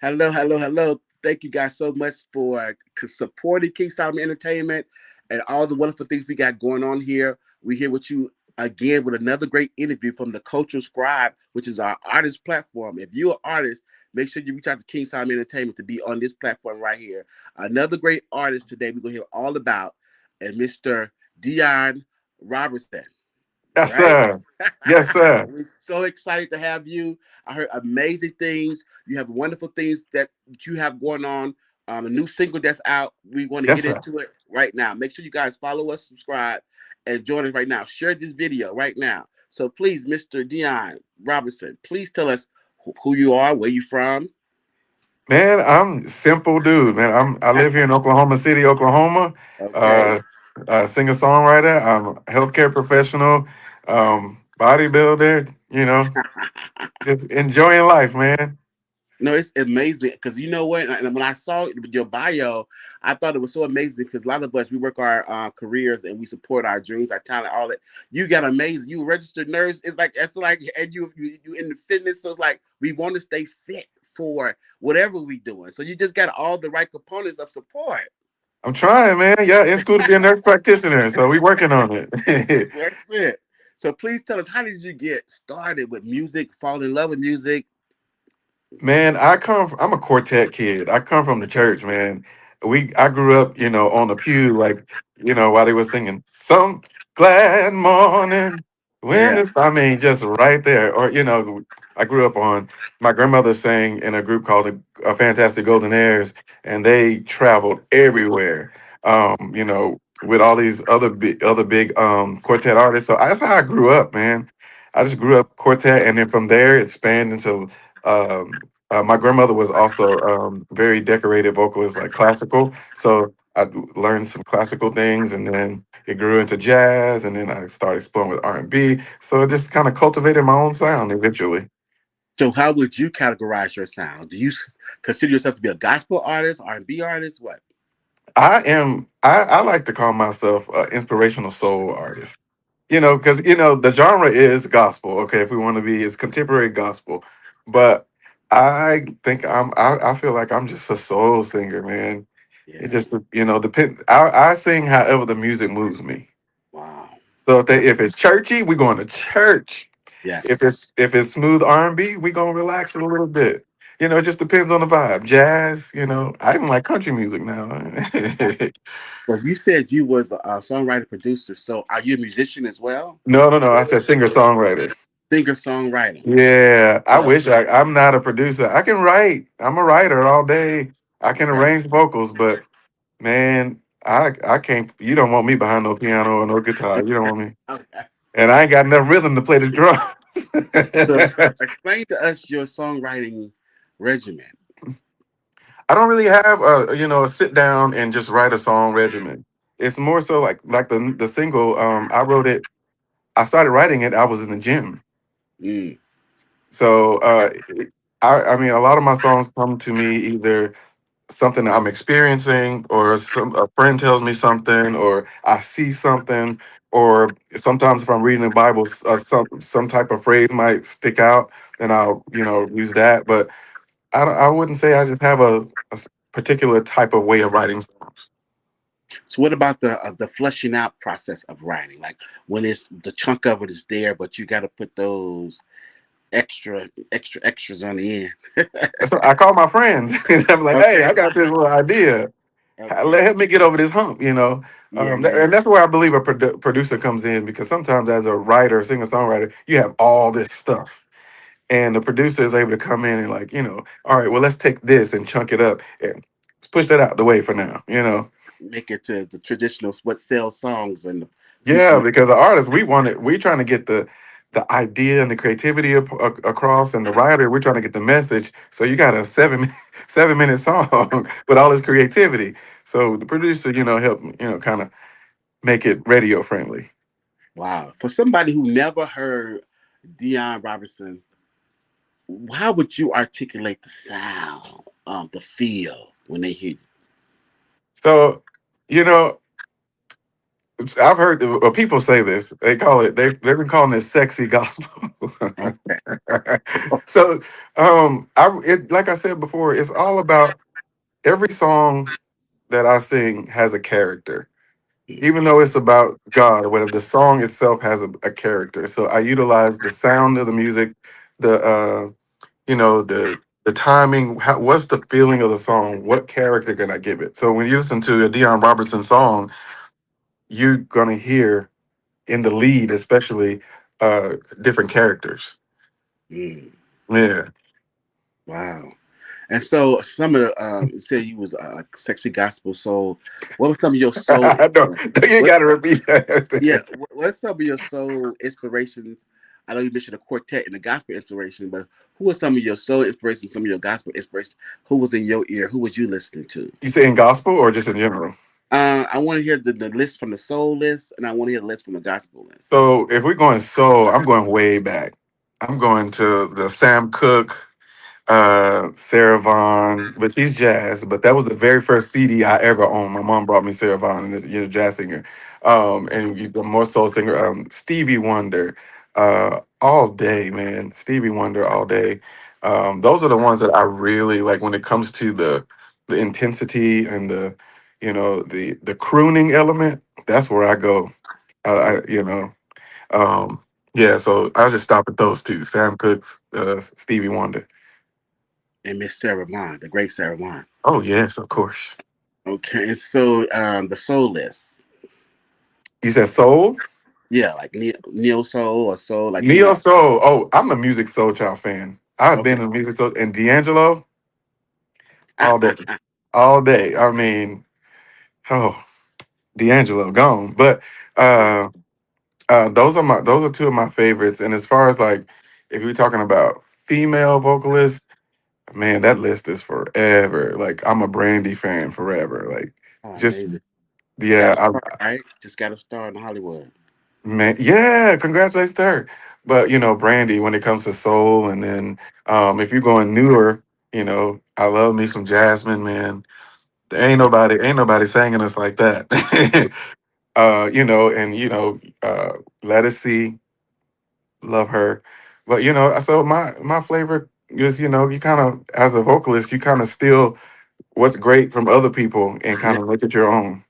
Hello, hello, hello. Thank you guys so much for supporting King Solomon Entertainment and all the wonderful things we got going on here. We're here with you again with another great interview from the Cultural Scribe, which is our artist platform. If you're an artist, make sure you reach out to King Solomon Entertainment to be on this platform right here. Another great artist today we're going to hear all about, and Mr. Deon Robertson. Yes, Right? sir. Yes, sir. We're so excited to have you. I heard amazing things. You have wonderful things that you have going on. A new single that's out. We want to Yes, get sir. into it right now. Make sure you guys follow us, subscribe, and join us right now. Share this video right now. So please, Mr. Deon Robertson, please tell us who you are, where you from. Man, I'm simple dude, man. I live here in Oklahoma City, Oklahoma. Okay. Uh, Singer songwriter. I'm a healthcare professional, bodybuilder. Just enjoying life, man. No, it's amazing because you know what? And when I saw your bio, I thought it was so amazing because a lot of us we work our careers and we support our dreams, our talent, all that. You got amazing. You a registered nurse. It's like, and you in the fitness. So it's like we want to stay fit for whatever we doing. So you just got all the right components of support. I'm trying, man. Yeah, in school to be a nurse practitioner, so we working on it. That's it. So please tell us, how did you get started with music? Fall in love with music? Man, I'm a quartet kid. I come from the church, man. I grew up, on the pew, like, while they were singing some glad morning when Yeah, it's, I mean, just right there. Or, I grew up on my grandmother sang in a group called the Fantastic Golden Airs, and they traveled everywhere. With all these other big quartet artists. So that's how I grew up, man. I just grew up quartet, and then from there it spanned into um, my grandmother was also very decorated vocalist, like classical. So learned some classical things, and then it grew into jazz, and then I started exploring with R&B. So it just kind of cultivated my own sound eventually. so how would you categorize your sound? Do you consider yourself to be a gospel artist, R&B artist? What? I like to call myself an inspirational soul artist. Because the genre is gospel. Okay, if we want to be, it's contemporary gospel, but I feel like I'm just a soul singer, man. It Yeah. just depends. I sing however the music moves me. Wow. So That's if it's churchy, we going to church. If yes. it's smooth R&B, we gonna relax it a little bit. It just depends on the vibe. Jazz, I even like country music now. So you said you was a songwriter producer. So are you a musician as well? No, no, no. I said singer songwriter. Singer songwriter. Yeah, I So wish I'm not a producer. I can write. I'm a writer all day. I can okay. arrange vocals, but man, I can't. You don't want me behind no piano or no guitar. You don't want me, Okay. and I ain't got enough rhythm to play the drums. So explain to us your songwriting regimen. I don't really have a sit down and just write a song regimen. It's more so like the single. I wrote it. I started writing it. I was in the gym, Mm. so I mean a lot of my songs come to me either something that I'm experiencing, or a friend tells me something, or I see something, or sometimes if I'm reading the Bible, some type of phrase might stick out, then I'll use that. But I wouldn't say I just have a particular type of way of writing songs. So what about the fleshing out process of writing? Like when it's the chunk of it is there, but you got to put those extras on the end. So I call my friends and I'm like, hey, I Okay. got this little idea. Okay. Help me get over this hump. Yeah, yeah, And that's where I believe a producer comes in, because sometimes as a writer, singer songwriter, you have all this stuff, and the producer is able to come in and, like, all right, well, let's take this and chunk it up and let's push that out the way for now. make it to the traditional what sells songs and the Yeah, pieces. because the artists, we trying to get the idea and the creativity across, and the writer, we're trying to get the message. So you got a 7-minute song with all this creativity. So the producer, help kind of make it radio friendly. Wow. For somebody who never heard Deon Robertson, how would you articulate the sound, the feel when they hear you? So, you know, I've heard people say this. They call it. They've been calling it sexy gospel. Okay. So, like I said before, it's all about every song that I sing has a character, even though it's about God or whatever. The song itself has a character. So I utilize the sound of the music, the the timing. What's the feeling of the song? What character can I give it? So when you listen to a Deon Robertson song, you're gonna hear in the lead, especially different characters. Mm, Yeah, wow. And so some of the you said you was a sexy gospel soul. What was some of your soul I know. You got what's to repeat yeah, that. what's some of your soul inspirations? I know you mentioned a quartet and the gospel inspiration, but who was some of your soul inspirations, some of your gospel inspiration? Who was in your ear? Who was you listening to? You saying gospel or just in general? I want to hear the list from the soul list, and I want to hear the list from the gospel list. So if we're going soul, I'm going way back. I'm going to the Sam Cooke, Sarah Vaughan, but she's jazz. But that was the very first CD I ever owned. My mom brought me Sarah Vaughan, and you're a jazz singer, and you more soul singer. Stevie Wonder, all day, man. Stevie Wonder, all day. Those are the ones that I really like when it comes to the intensity and the crooning element. That's where I go. I um, yeah. So I'll just stop at those two: Sam Cooke, Stevie Wonder. And Miss Sarah Vaughan, the great Sarah Vaughan. Oh yes, of course. Okay, and so the soul list. You said soul, Yeah, like neo soul or soul, like neo soul. Oh, I'm a music soul child fan. I've okay. been a music soul and D'Angelo all day, all day. I mean, oh, D'Angelo gone, but uh, those are two of my favorites. And as far as like, if you're talking about female vocalists, man, that list is forever. Like I'm a Brandy fan forever. Like Oh, just amazing. Got yeah, a star, right? Just got a star in Hollywood. man, yeah, congratulations to her. But Brandy, when it comes to soul, and then if you're going newer, I love me some Jasmine, man. There ain't nobody singing us like that. And Lettucey, love her. But so my flavor is, you kind of as a vocalist, you kind of steal what's great from other people and Yeah. kind of make it your own.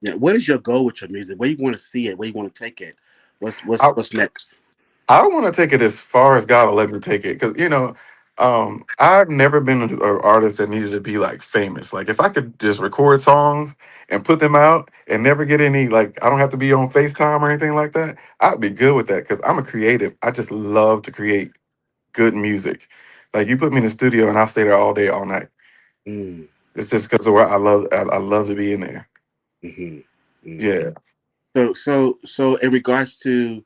Yeah. What is your goal with your music? Where you want to see it? Where you want to take it? What's next? I want to take it as far as God will let me take it, because I've never been an artist that needed to be like famous. Like if I could just record songs and put them out and never get any, like I don't have to be on FaceTime or anything like that, I'd be good with that because I'm a creative. I just love to create good music. Like you put me in the studio and I'll stay there all day, all night. Mm, It's just because of where I love to be in there. hmm Yeah. so in regards to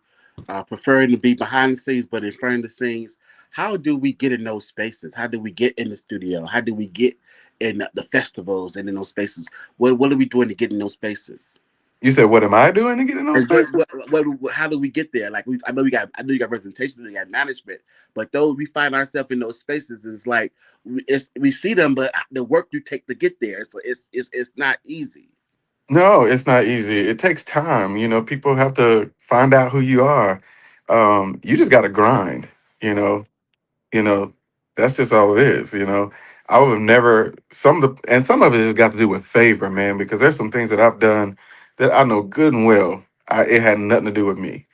preferring to be behind the scenes, but in front of the scenes, how do we get in those spaces? How do we get in the studio? How do we get in the festivals and in those spaces? What are we doing to get in those spaces? You said, what am I doing to get in those And spaces? how do we get there? Like I know you got representation, you got management, but though we find ourselves in those spaces, it's like we see them, but the work you take to get there, it's not easy. No, it's not easy. It takes time. People have to find out who you are. You just got to grind. You know, you know, that's just all it is. I would have never some of it has got to do with favor, man. Because there's some things that I've done that I know good and well. It had nothing to do with me.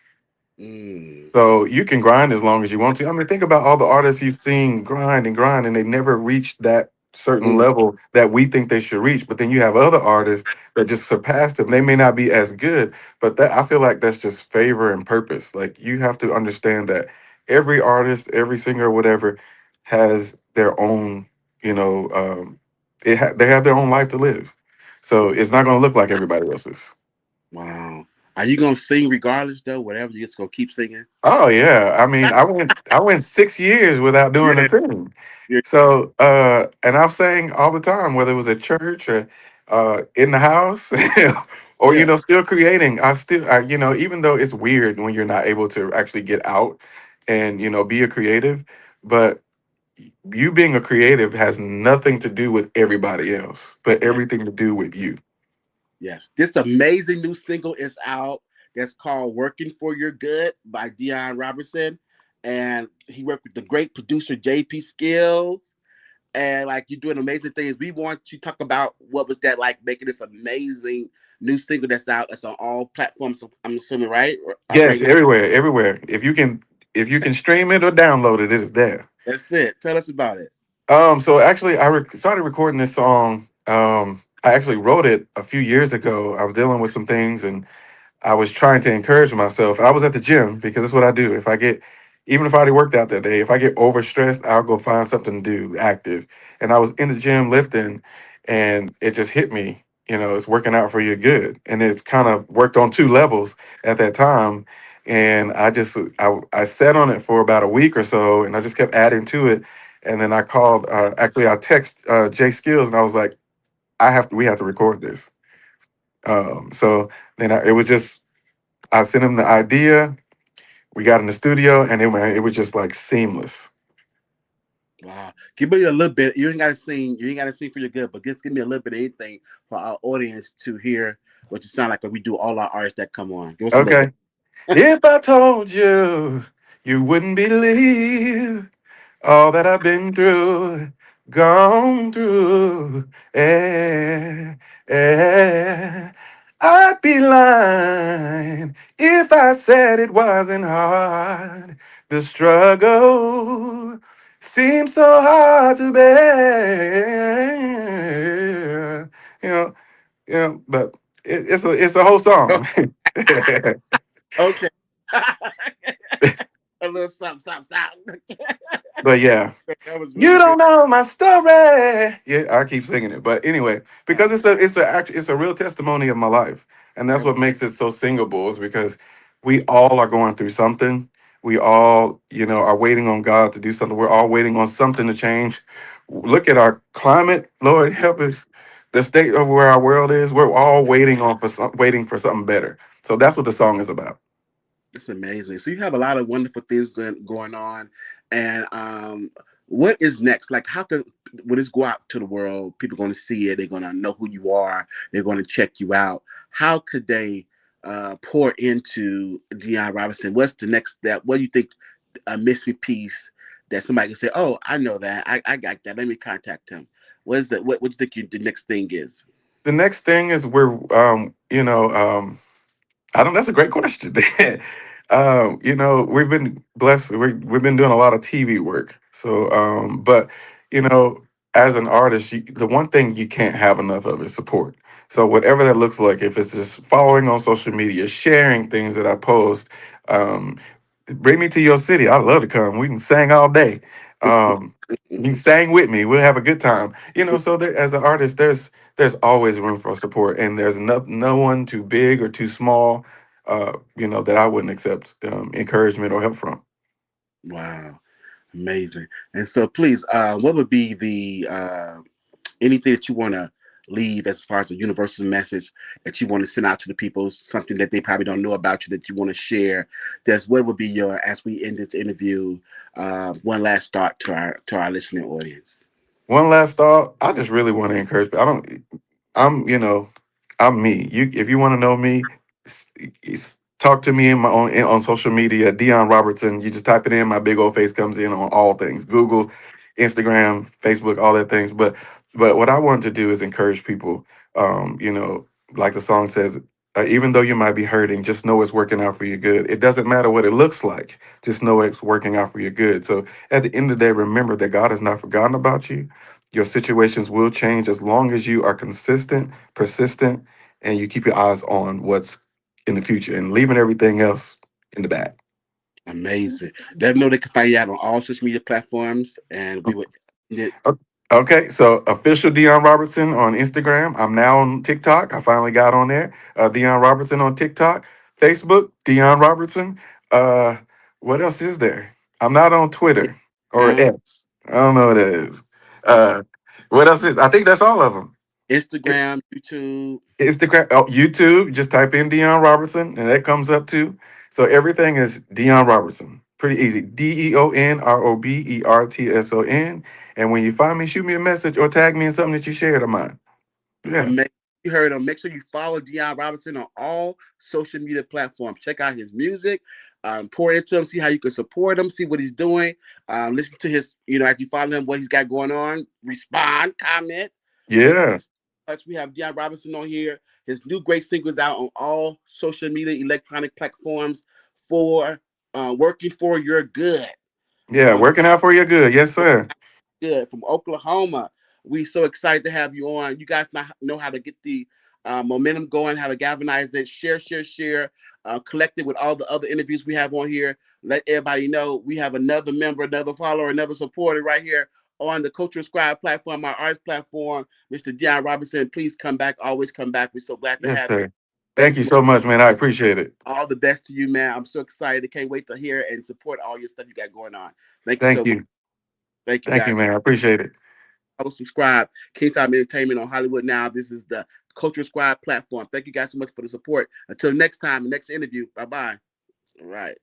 Mm, So you can grind as long as you want to. I mean, think about all the artists you've seen grind and grind, and they never reached that certain mm, level that we think they should reach. But then you have other artists that just surpassed them. They may not be as good, but that I feel like that's just favor and purpose. Like you have to understand that every artist, every singer, whatever, has their own. You know, they have their own life to live. So it's not going to look like everybody else's. wow. Are you gonna sing regardless though? Whatever, you just gonna keep singing? Oh yeah. I mean, I went 6 years without doing a Yeah, thing. yeah, So and I've sang all the time, whether it was at church or in the house or yeah, still creating. Even though it's weird when you're not able to actually get out and be a creative, but you being a creative has nothing to do with everybody else, but yeah. everything to do with you. Yes, this amazing new single is out. That's called "Working for Your Good" by Deon Robertson, and he worked with the great producer JP Skill. And like you're doing amazing things. We want to talk about what was that like making this amazing new single that's out. That's on all platforms. I'm assuming, right? Right Yes, now. everywhere, everywhere. If you can stream it or download it, it is there. That's it. Tell us about it. So actually, I started recording this song. I actually wrote it a few years ago. I was dealing with some things, and I was trying to encourage myself. I was at the gym because that's what I do. Even if I already worked out that day, if I get overstressed, I'll go find something to do active. And I was in the gym lifting, and it just hit me. It's working out for your good, and it's kind of worked on two levels at that time. And I sat on it for about a week or so, and I just kept adding to it. And then I called. Actually, I text Jay Skills, and I was like, We have to record this." So then it was just I sent him the idea. We got in the studio, and it was just like seamless. Wow. Give me a little bit. You ain't gotta sing. You ain't gotta sing for your good, but just give me a little bit of anything for our audience to hear what you sound like when we do all our artists that come on. Give us a little bit. Okay. If I told you, you wouldn't believe all that I've been through, gone through. Eh. I'd be lying if I said it wasn't hard. The struggle seems so hard to bear. But it's a whole song. Okay. A little something, something, something. But yeah. That was You really good. don't know my story. Yeah, I keep singing it. But anyway, because it's a real testimony of my life. And that's what makes it so singable, is because we all are going through something. We all, are waiting on God to do something. We're all waiting on something to change. Look at our climate. Lord help us. The state of where our world is. We're all waiting for something better. So that's what the song is about. It's amazing. So you have a lot of wonderful things going on, and what is next? Like, how can when this go out to the world, people going to see it? They're going to know who you are. They're going to check you out. How could they pour into Deon Robinson? What's the next step? What do you think a missing piece that somebody can say, "Oh, I know that. I got that. Let me contact him." What is that? What do you think the next thing is? The next thing is I don't. That's a great question. We've been blessed. We've been doing a lot of TV work. So, but you know, as an artist, the one thing you can't have enough of is support. So, whatever that looks like, if it's just following on social media, sharing things that I post, um, bring me to your city. I'd love to come. We can sing all day. You can sing with me. We'll have a good time. So as an artist, there's always room for support, and there's no one too big or too small, that I wouldn't accept encouragement or help from. Wow, amazing. And so, please, what would be the anything that you want to leave as far as a universal message that you want to send out to the people, something that they probably don't know about you that you want to share? That's what would be your, as we end this interview, one last thought to our listening audience. One last thought. I just really want to encourage. I don't. I'm, I'm me. If you want to know me, talk to me on social media. Deon Robertson. You just type it in. My big old face comes in on all things. Google, Instagram, Facebook, all that things. But what I want to do is encourage people. Like the song says, even though you might be hurting, just know it's working out for your good. It doesn't matter what it looks like. Just know it's working out for your good. So at the end of the day, remember that God has not forgotten about you. Your situations will change as long as you are consistent, persistent, and you keep your eyes on what's in the future and leaving everything else in the back. Amazing. Let them know they can find you out on all social media platforms, and we would. O- Okay, so official Deon Robertson on Instagram. I'm now on TikTok. I finally got on there. Deon Robertson on TikTok, Facebook, Deon Robertson. Uh, what else is there? I'm not on Twitter or X. I don't know what that is. Uh, what else is? I think that's all of them. Instagram, YouTube. Instagram, YouTube. Just type in Deon Robertson, and that comes up too. So everything is Deon Robertson. Pretty easy. DeonRobertson. And when you find me, shoot me a message or tag me in something that you shared of mine. Yeah. Amazing. You heard him. Make sure you follow Deon Robertson on all social media platforms. Check out his music. Pour into him, see how you can support him, see what he's doing. Listen to his, as you follow him, what he's got going on. Respond, comment. Keep Yeah. in touch. We have Deon Robinson on here. His new great singles out on all social media, electronic platforms for working for your good. Yeah. Um, Working out for your good. Yes, sir. Good from Oklahoma. We so excited to have you on. You guys know how to get the momentum going, how to galvanize it. Share, share, share. Collect it with all the other interviews we have on here. Let everybody know we have another member, another follower, another supporter right here on the Cultural Scribe platform, our arts platform. Mr. Deon Robinson, please come back. Always come back. We're so glad to Yes, have you. sir. Thank Thank you you. so much, man. I appreciate it. All the best to you, man. I'm so excited. Can't wait to hear and support all your stuff you got going on. Thank you Thank so much. you. Thank you, Thank you, guys. man. I appreciate it. Follow, subscribe. Kingside Entertainment on Hollywood Now. This is the Culture Squad platform. Thank you guys so much for the support. Until next time, the next interview. Bye bye. All right.